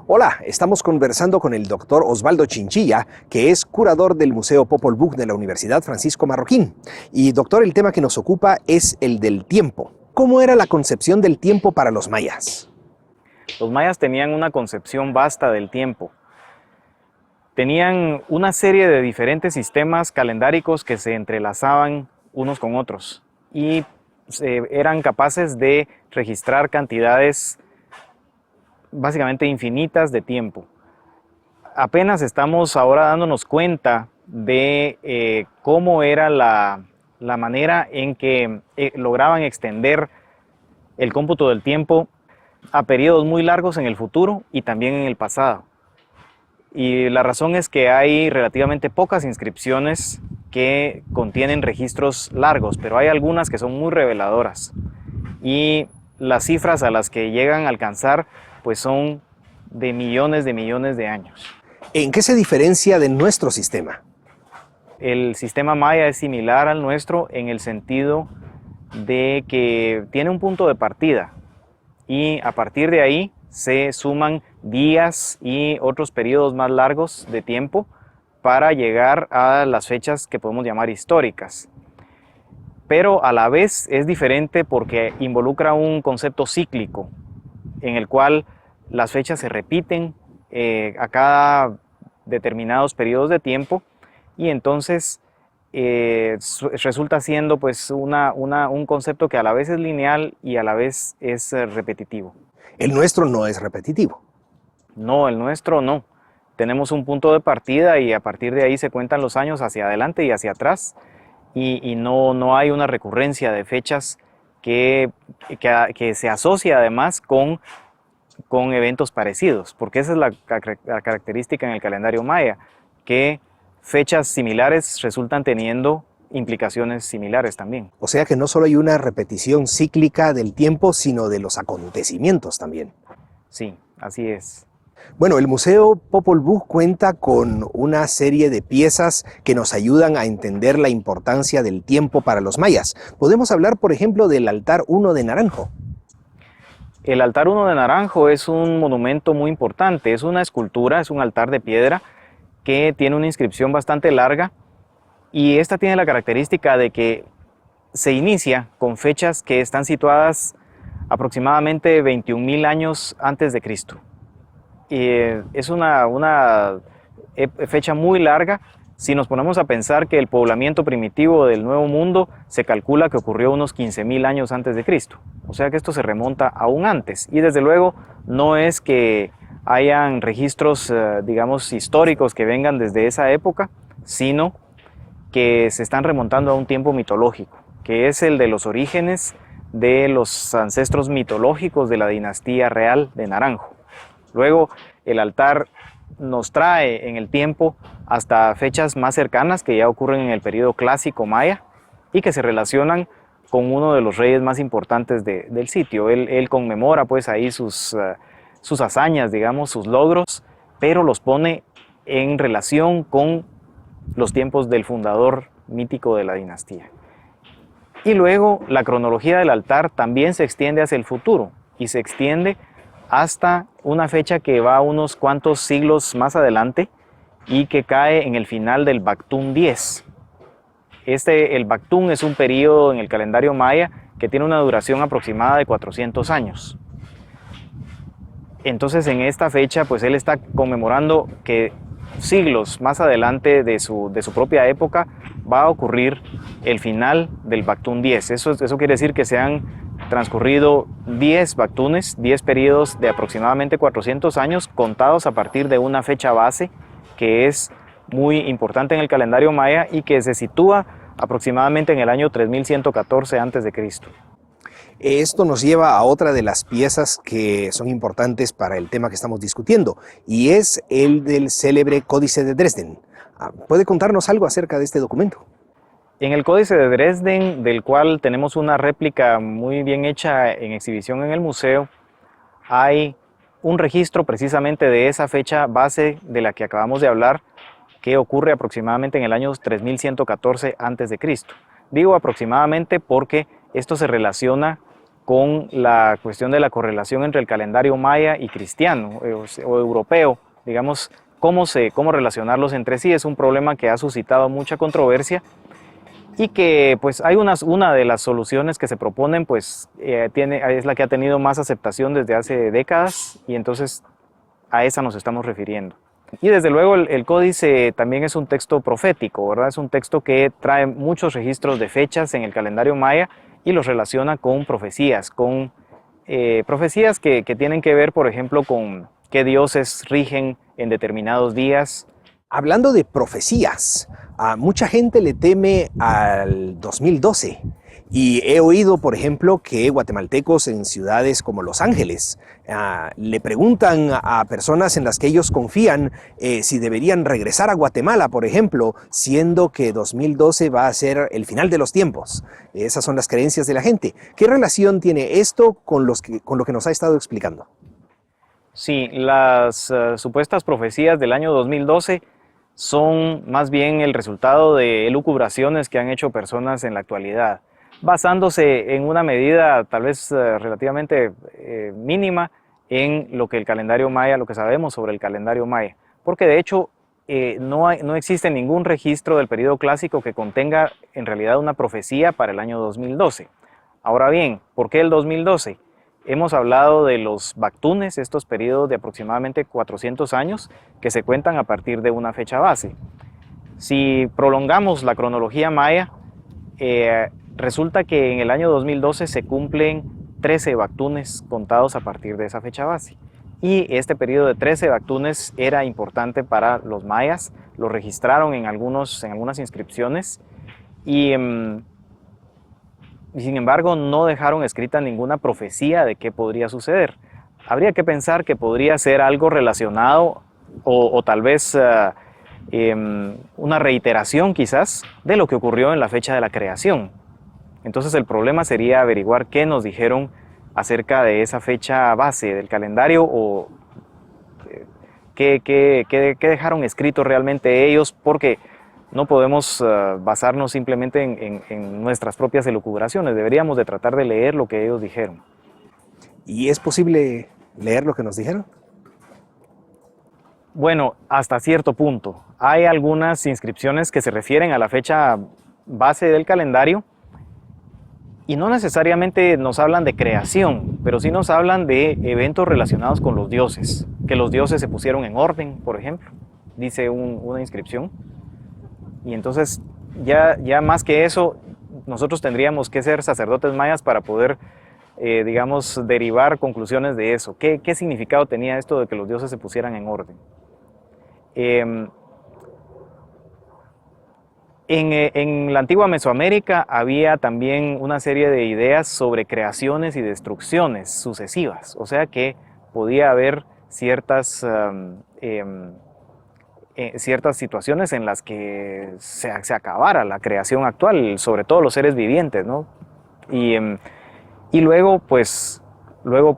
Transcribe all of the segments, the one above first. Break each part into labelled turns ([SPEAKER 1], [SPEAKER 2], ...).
[SPEAKER 1] Hola, estamos conversando con el doctor Osvaldo Chinchilla, que es curador del Museo Popol Vuh de la Universidad Francisco Marroquín. Y doctor, el tema que nos ocupa es el del tiempo. ¿Cómo era la concepción del tiempo para los mayas?
[SPEAKER 2] Los mayas tenían una concepción vasta del tiempo. Tenían una serie de diferentes sistemas calendáricos que se entrelazaban unos con otros y eran capaces de registrar cantidades básicamente infinitas de tiempo. Apenas estamos ahora dándonos cuenta de cómo era la manera en que lograban extender el cómputo del tiempo a periodos muy largos en el futuro y también en el pasado. Y la razón es que hay relativamente pocas inscripciones que contienen registros largos, pero hay algunas que son muy reveladoras. Y las cifras a las que llegan a alcanzar pues son de millones de años.
[SPEAKER 1] ¿En qué se diferencia de nuestro sistema?
[SPEAKER 2] El sistema maya es similar al nuestro en el sentido de que tiene un punto de partida y a partir de ahí se suman días y otros periodos más largos de tiempo para llegar a las fechas que podemos llamar históricas. Pero a la vez es diferente porque involucra un concepto cíclico en el cual las fechas se repiten a cada determinados periodos de tiempo y entonces resulta siendo pues un concepto que a la vez es lineal y a la vez es repetitivo.
[SPEAKER 1] El nuestro no es repetitivo.
[SPEAKER 2] No, el nuestro no. Tenemos un punto de partida y a partir de ahí se cuentan los años hacia adelante y hacia atrás y no hay una recurrencia de fechas que se asocia además con eventos parecidos, porque esa es la característica en el calendario maya, que fechas similares resultan teniendo implicaciones similares también.
[SPEAKER 1] O sea que no solo hay una repetición cíclica del tiempo, sino de los acontecimientos también.
[SPEAKER 2] Sí, así es.
[SPEAKER 1] Bueno, el Museo Popol Vuh cuenta con una serie de piezas que nos ayudan a entender la importancia del tiempo para los mayas. Podemos hablar, por ejemplo, del altar 1 de Naranjo.
[SPEAKER 2] El altar 1 de Naranjo es un monumento muy importante, es una escultura, es un altar de piedra que tiene una inscripción bastante larga y esta tiene la característica de que se inicia con fechas que están situadas aproximadamente 21.000 años antes de Cristo. Es una fecha muy larga. Si nos ponemos a pensar que el poblamiento primitivo del Nuevo Mundo se calcula que ocurrió unos 15.000 años antes de Cristo. O sea que esto se remonta aún antes. Y desde luego no es que hayan registros, digamos, históricos que vengan desde esa época, sino que se están remontando a un tiempo mitológico, que es el de los orígenes de los ancestros mitológicos de la dinastía real de Naranjo. Luego el altar nos trae en el tiempo hasta fechas más cercanas que ya ocurren en el periodo clásico maya y que se relacionan con uno de los reyes más importantes del sitio. Él conmemora pues ahí sus hazañas, digamos, sus logros, pero los pone en relación con los tiempos del fundador mítico de la dinastía. Y luego la cronología del altar también se extiende hacia el futuro y se extiende hasta una fecha que va unos cuantos siglos más adelante y que cae en el final del Baktún 10. El Baktún es un periodo en el calendario maya que tiene una duración aproximada de 400 años. Entonces en esta fecha pues él está conmemorando que siglos más adelante de su propia época va a ocurrir el final del Baktún 10. Eso quiere decir que se han transcurrido 10 Baktunes, 10 periodos de aproximadamente 400 años contados a partir de una fecha base que es muy importante en el calendario maya y que se sitúa aproximadamente en el año 3114 a.C.
[SPEAKER 1] Esto nos lleva a otra de las piezas que son importantes para el tema que estamos discutiendo, y es el del célebre Códice de Dresden. ¿Puede contarnos algo acerca de este documento?
[SPEAKER 2] En el Códice de Dresden, del cual tenemos una réplica muy bien hecha en exhibición en el museo, hay un registro precisamente de esa fecha base de la que acabamos de hablar, que ocurre aproximadamente en el año 3114 a.C. Digo aproximadamente porque esto se relaciona con la cuestión de la correlación entre el calendario maya y cristiano o europeo, digamos, cómo relacionarlos entre sí. Es un problema que ha suscitado mucha controversia y que pues hay una de las soluciones que se proponen pues es la que ha tenido más aceptación desde hace décadas, y entonces a esa nos estamos refiriendo. Y desde luego el códice también es un texto profético, ¿verdad? Es un texto que trae muchos registros de fechas en el calendario maya y los relaciona con profecías, profecías que tienen que ver, por ejemplo, con qué dioses rigen en determinados días.
[SPEAKER 1] Hablando de profecías, a mucha gente le teme al 2012. Y he oído, por ejemplo, que guatemaltecos en ciudades como Los Ángeles le preguntan a personas en las que ellos confían si deberían regresar a Guatemala, por ejemplo, siendo que 2012 va a ser el final de los tiempos. Esas son las creencias de la gente. ¿Qué relación tiene esto con lo que nos ha estado explicando?
[SPEAKER 2] Sí, las supuestas profecías del año 2012 son más bien el resultado de elucubraciones que han hecho personas en la actualidad, basándose en una medida tal vez relativamente mínima en lo que el calendario maya, lo que sabemos sobre el calendario maya, porque de hecho no existe ningún registro del periodo clásico que contenga en realidad una profecía para el año 2012. Ahora bien, ¿por qué el 2012? Hemos hablado de los bactunes, estos periodos de aproximadamente 400 años que se cuentan a partir de una fecha base. Si prolongamos la cronología maya, resulta que en el año 2012 se cumplen 13 bactunes contados a partir de esa fecha base. Y este periodo de 13 bactunes era importante para los mayas, lo registraron en algunas inscripciones y sin embargo no dejaron escrita ninguna profecía de qué podría suceder. Habría que pensar que podría ser algo relacionado o tal vez una reiteración quizás de lo que ocurrió en la fecha de la creación. Entonces el problema sería averiguar qué nos dijeron acerca de esa fecha base del calendario o qué dejaron escrito realmente ellos, porque no podemos basarnos simplemente en nuestras propias elucubraciones. Deberíamos de tratar de leer lo que ellos dijeron.
[SPEAKER 1] ¿Y es posible leer lo que nos dijeron?
[SPEAKER 2] Bueno, hasta cierto punto. Hay algunas inscripciones que se refieren a la fecha base del calendario y no necesariamente nos hablan de creación, pero sí nos hablan de eventos relacionados con los dioses, que los dioses se pusieron en orden, por ejemplo, dice una inscripción. Y entonces ya más que eso, nosotros tendríamos que ser sacerdotes mayas para poder, digamos, derivar conclusiones de eso. ¿Qué significado tenía esto de que los dioses se pusieran en orden? En la antigua Mesoamérica había también una serie de ideas sobre creaciones y destrucciones sucesivas, o sea que podía haber ciertas situaciones en las que se acabara la creación actual, sobre todo los seres vivientes, ¿no? Y luego, pues,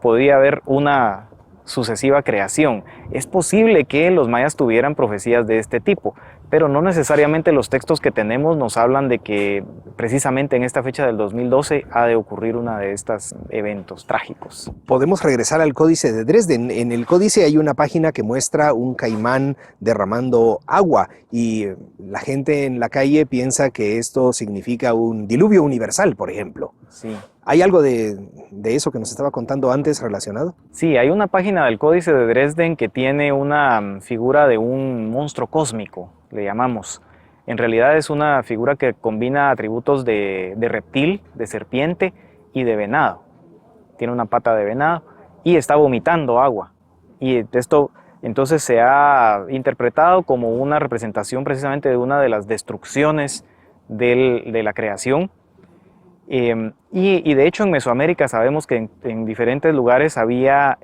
[SPEAKER 2] podía haber una sucesiva creación. Es posible que los mayas tuvieran profecías de este tipo, pero no necesariamente los textos que tenemos nos hablan de que precisamente en esta fecha del 2012 ha de ocurrir uno de estos eventos trágicos.
[SPEAKER 1] Podemos regresar al Códice de Dresden. En el códice hay una página que muestra un caimán derramando agua y la gente en la calle piensa que esto significa un diluvio universal, por ejemplo.
[SPEAKER 2] Sí.
[SPEAKER 1] ¿Hay algo de eso que nos estaba contando antes relacionado?
[SPEAKER 2] Sí, hay una página del Códice de Dresden que tiene una figura de un monstruo cósmico, le llamamos. En realidad es una figura que combina atributos de reptil, de serpiente y de venado. Tiene una pata de venado y está vomitando agua. Y esto entonces se ha interpretado como una representación precisamente de una de las destrucciones de la creación. Y de hecho en Mesoamérica sabemos que en diferentes lugares había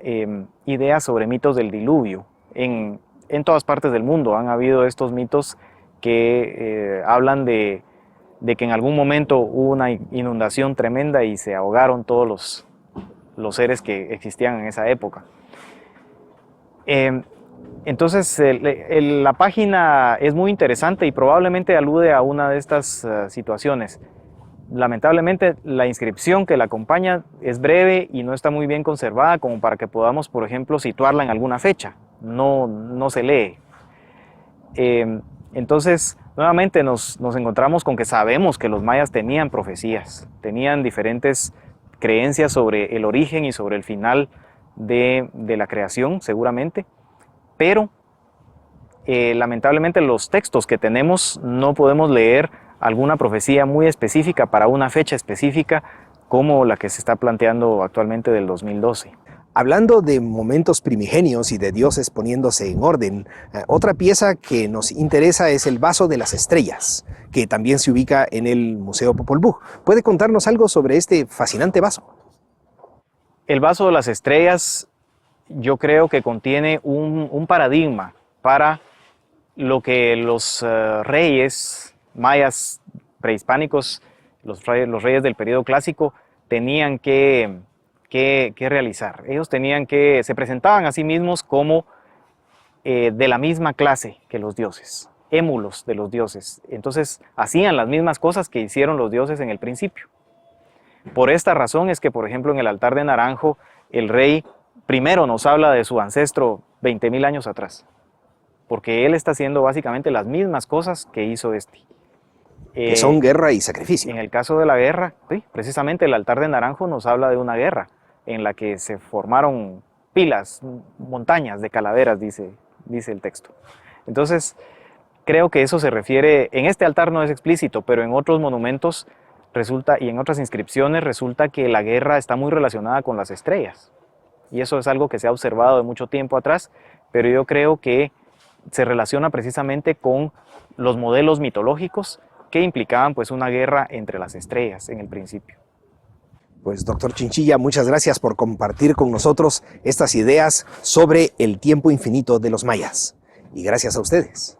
[SPEAKER 2] ideas sobre mitos del diluvio. En todas partes del mundo han habido estos mitos que hablan de que en algún momento hubo una inundación tremenda y se ahogaron todos los seres que existían en esa época. Entonces la página es muy interesante y probablemente alude a una de estas situaciones. Lamentablemente la inscripción que la acompaña es breve y no está muy bien conservada como para que podamos, por ejemplo, situarla en alguna fecha. No se lee. Entonces, nuevamente nos encontramos con que sabemos que los mayas tenían profecías, tenían diferentes creencias sobre el origen y sobre el final de la creación, seguramente, pero lamentablemente los textos que tenemos no podemos leer alguna profecía muy específica para una fecha específica como la que se está planteando actualmente del 2012.
[SPEAKER 1] Hablando de momentos primigenios y de dioses poniéndose en orden, otra pieza que nos interesa es el vaso de las estrellas, que también se ubica en el Museo Popol Vuh. ¿Puede contarnos algo sobre este fascinante vaso?
[SPEAKER 2] El vaso de las estrellas yo creo que contiene un paradigma para lo que los reyes mayas prehispánicos, los reyes del periodo clásico, tenían que realizar. Ellos se presentaban a sí mismos como de la misma clase que los dioses, émulos de los dioses. Entonces hacían las mismas cosas que hicieron los dioses en el principio. Por esta razón es que, por ejemplo, en el altar de Naranjo, el rey primero nos habla de su ancestro 20.000 años atrás, porque él está haciendo básicamente las mismas cosas que hizo este.
[SPEAKER 1] Que son guerra y sacrificio.
[SPEAKER 2] En el caso de la guerra, sí, precisamente el altar de Naranjo nos habla de una guerra en la que se formaron pilas, montañas de calaveras, dice el texto. Entonces, creo que eso se refiere, en este altar no es explícito, pero en otros monumentos resulta, y en otras inscripciones resulta que la guerra está muy relacionada con las estrellas. Y eso es algo que se ha observado de mucho tiempo atrás, pero yo creo que se relaciona precisamente con los modelos mitológicos que implicaban pues una guerra entre las estrellas en el principio.
[SPEAKER 1] Pues doctor Chinchilla, muchas gracias por compartir con nosotros estas ideas sobre el tiempo infinito de los mayas. Y gracias a ustedes.